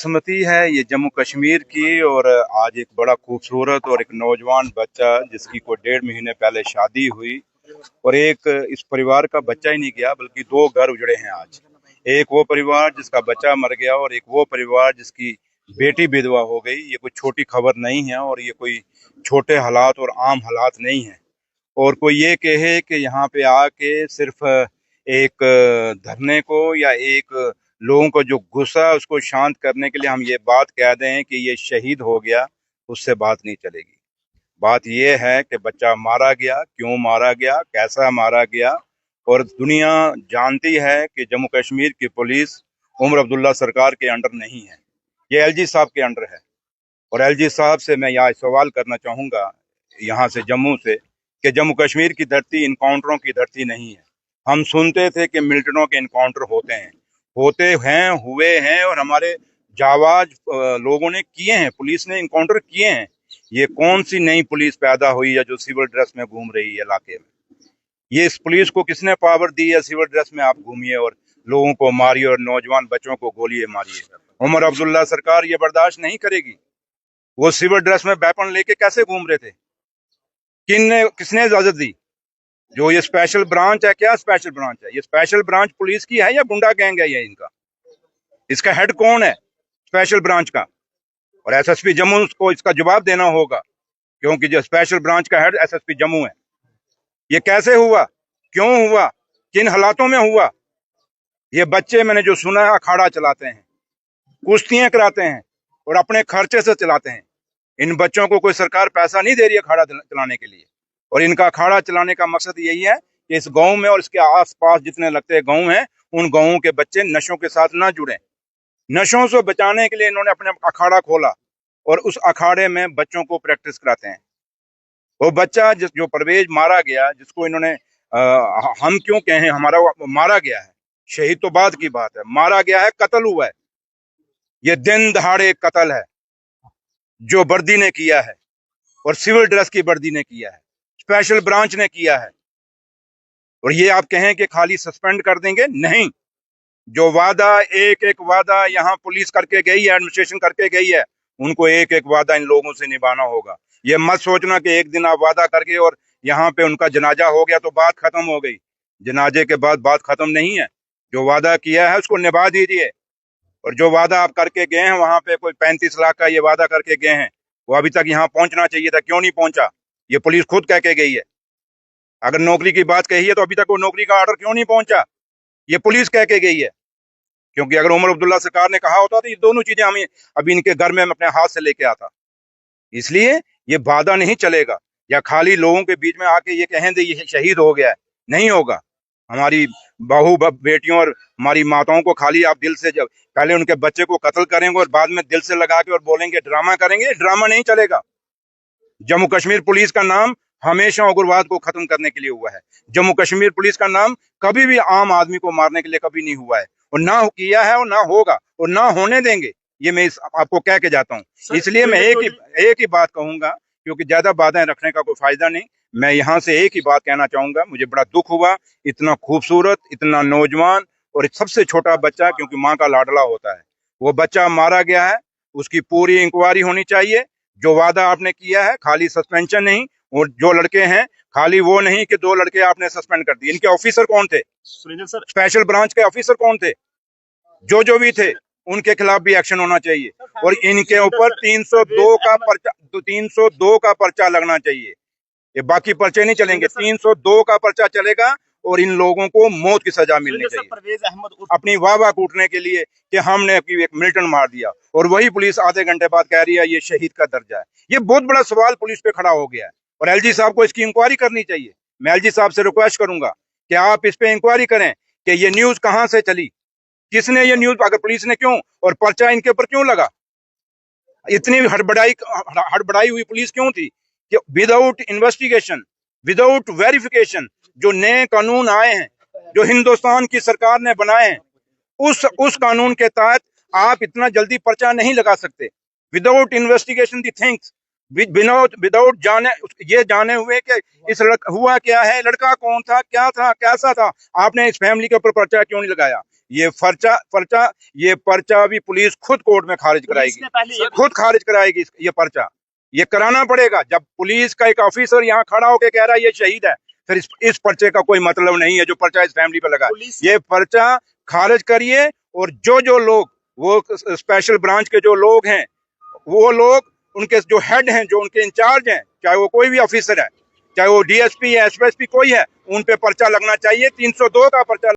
बदकिस्मती है ये जम्मू कश्मीर की। और आज एक बड़ा खूबसूरत और एक नौजवान बच्चा जिसकी कोई 1.5 महीने पहले शादी हुई, और एक इस परिवार का बच्चा ही नहीं गया बल्कि दो घर उजड़े हैं आज। एक वो परिवार जिसका बच्चा मर गया और एक वो परिवार जिसकी बेटी विधवा हो गई। ये कोई छोटी खबर नहीं है और ये कोई छोटे हालात और आम हालात नहीं है। और कोई ये कहे कि यहाँ पे आके सिर्फ एक धरने को या एक लोगों को जो गुस्सा है उसको शांत करने के लिए हम ये बात कह दें कि ये शहीद हो गया, उससे बात नहीं चलेगी। बात ये है कि बच्चा मारा गया, क्यों मारा गया, कैसा मारा गया। और दुनिया जानती है कि जम्मू कश्मीर की पुलिस उमर अब्दुल्ला सरकार के अंडर नहीं है, ये एलजी साहब के अंडर है। और एलजी साहब से मैं यहाँ सवाल करना चाहूँगा, यहाँ से जम्मू से, कि जम्मू कश्मीर की धरती इनकाउंटरों की धरती नहीं है। हम सुनते थे कि मिलिटेंटों के इनकाउंटर होते हैं, हुए हैं, और हमारे जाबाज लोगों ने किए हैं, पुलिस ने इनकाउंटर किए हैं। ये कौन सी नई पुलिस पैदा हुई है जो सिविल ड्रेस में घूम रही है इलाके में? ये इस पुलिस को किसने पावर दी है सिविल ड्रेस में आप घूमिए और लोगों को मारिए और नौजवान बच्चों को गोलियां मारिए? उमर अब्दुल्ला सरकार ये बर्दाश्त नहीं करेगी। वो सिविल ड्रेस में वेपन लेके कैसे घूम रहे थे? किसने इजाजत दी? जो ये स्पेशल ब्रांच है, क्या स्पेशल ब्रांच है? ये स्पेशल ब्रांच पुलिस की है या गुंडा गैंग है? ये इनका, इसका हेड कौन है स्पेशल ब्रांच का? और एसएसपी जम्मू को इसका जवाब देना होगा, क्योंकि जो स्पेशल ब्रांच का हेड एसएसपी जम्मू है। ये कैसे हुआ, क्यों हुआ, किन हालातों में हुआ? ये बच्चे, मैंने जो सुना है, अखाड़ा चलाते हैं, कुश्तियां कराते हैं और अपने खर्चे से चलाते हैं। इन बच्चों को कोई सरकार पैसा नहीं दे रही है अखाड़ा चलाने के लिए। और इनका अखाड़ा चलाने का मकसद यही है कि इस गांव में और इसके आसपास जितने लगते गांव हैं, उन गांवों के बच्चे नशों के साथ ना जुड़े। नशों से बचाने के लिए इन्होंने अपने अखाड़ा खोला और उस अखाड़े में बच्चों को प्रैक्टिस कराते हैं। वो बच्चा जो परवेज मारा गया, जिसको इन्होंने हम क्यों कहें हमारा मारा गया है, शहीद तो बाद की बात है, मारा गया है, कत्ल हुआ है। ये दिन दहाड़े कत्ल है जो वर्दी ने किया है, और सिविल ड्रेस की वर्दी ने किया है, स्पेशल ब्रांच ने किया है। और ये आप कहें कि खाली सस्पेंड कर देंगे? नहीं। जो वादा, एक एक वादा यहाँ पुलिस करके गई है, एडमिनिस्ट्रेशन करके गई है, उनको एक एक वादा इन लोगों से निभाना होगा। ये मत सोचना कि एक दिन आप वादा करके और यहाँ पे उनका जनाजा हो गया तो बात खत्म हो गई। जनाजे के बाद बात खत्म नहीं है। जो वादा किया है उसको निभा दीजिए। और जो वादा आप करके गए हैं, वहां पे कोई 35 लाख का ये वादा करके गए हैं, वो अभी तक यहाँ पहुंचना चाहिए था, क्यों नहीं पहुंचा? ये पुलिस खुद कह के गई है। अगर नौकरी की बात कही है तो अभी तक वो नौकरी का ऑर्डर क्यों नहीं पहुंचा? ये पुलिस कह के गई है। क्योंकि अगर उमर अब्दुल्ला सरकार ने कहा होता तो ये दोनों चीजें हमें अभी इनके घर में अपने हाथ से लेके आता। इसलिए ये वादा नहीं चलेगा, या खाली लोगों के बीच में आके ये कहें दे ये शहीद हो गया है, नहीं होगा। हमारी बहू बेटियों और हमारी माताओं को खाली आप दिल से, जब पहले उनके बच्चे को कत्ल करेंगे और बाद में दिल से लगा के और बोलेंगे ड्रामा करेंगे, ड्रामा नहीं चलेगा। जम्मू कश्मीर पुलिस का नाम हमेशा उग्रवाद को खत्म करने के लिए हुआ है। जम्मू कश्मीर पुलिस का नाम कभी भी आम आदमी को मारने के लिए कभी नहीं हुआ है, और ना किया है और ना होगा और ना होने देंगे। ये मैं आपको कह के जाता हूँ। इसलिए मैं एक ही बात कहूंगा, क्योंकि ज्यादा बातें रखने का कोई फायदा नहीं। मैं यहाँ से एक ही बात कहना चाहूंगा, मुझे बड़ा दुख हुआ, इतना खूबसूरत, इतना नौजवान और सबसे छोटा बच्चा, क्योंकि माँ का लाडला होता है, वो बच्चा मारा गया है। उसकी पूरी इंक्वायरी होनी चाहिए। जो वादा आपने किया है, खाली सस्पेंशन नहीं, और जो लड़के हैं, खाली वो नहीं कि 2 लड़के आपने सस्पेंड कर दिए। इनके ऑफिसर कौन थे? सुरेंद्र सर, स्पेशल ब्रांच के ऑफिसर कौन थे? जो भी थे, उनके खिलाफ भी एक्शन होना चाहिए। और इनके ऊपर 302 का पर्चा लगना चाहिए। ये बाकी पर्चे नहीं चलेंगे, 302 का पर्चा चलेगा और इन लोगों को मौत की सजा मिलनी चाहिए। परवेज अहमद अपनी वाह कूटने के लिए कि हमने एक मिलिटेंट मार दिया, और वही पुलिस आधे घंटे बाद कह रही है ये शहीद का दर्जा है। ये बहुत बड़ा सवाल पुलिस पे खड़ा हो गया है, और एलजी साहब को इसकी इंक्वायरी करनी चाहिए। मैं एलजी साहब से रिक्वेस्ट करूंगा कि आप इस पे इंक्वायरी करें कि ये न्यूज कहां से चली, किसने ये न्यूज, अगर पुलिस ने क्यों, और पर्चा इनके ऊपर क्यों लगा? इतनी हड़बड़ाई हुई पुलिस क्यों थी कि विदाउट इन्वेस्टिगेशन, विदाउट वेरिफिकेशन जो नए कानून आए हैं, जो हिंदुस्तान की सरकार ने बनाए हैं, उस कानून के तहत आप इतना जल्दी पर्चा नहीं लगा सकते। Without investigation the things, without जाने हुए कि इस हुआ क्या है, लड़का कौन था, क्या था, कैसा था, आपने इस फैमिली के ऊपर पर्चा क्यों नहीं लगाया? ये पर्चा भी पुलिस खुद कोर्ट में खारिज कराएगी, खुद खारिज कराएगी ये पर्चा। ये कराना पड़ेगा। जब पुलिस का एक ऑफिसर यहाँ खड़ा होकर कह रहा है ये शहीद है, फिर इस पर्चे का कोई मतलब नहीं है जो पर्चा इस फैमिली पे लगा। ये पर्चा खारिज करिए, और जो लोग वो स्पेशल ब्रांच के जो लोग हैं, वो लोग उनके जो हेड हैं, जो उनके इंचार्ज हैं, चाहे वो कोई भी ऑफिसर है, चाहे वो डीएसपी है, एसएसपी कोई है, उन पे पर्चा लगना चाहिए। 302 का पर्चा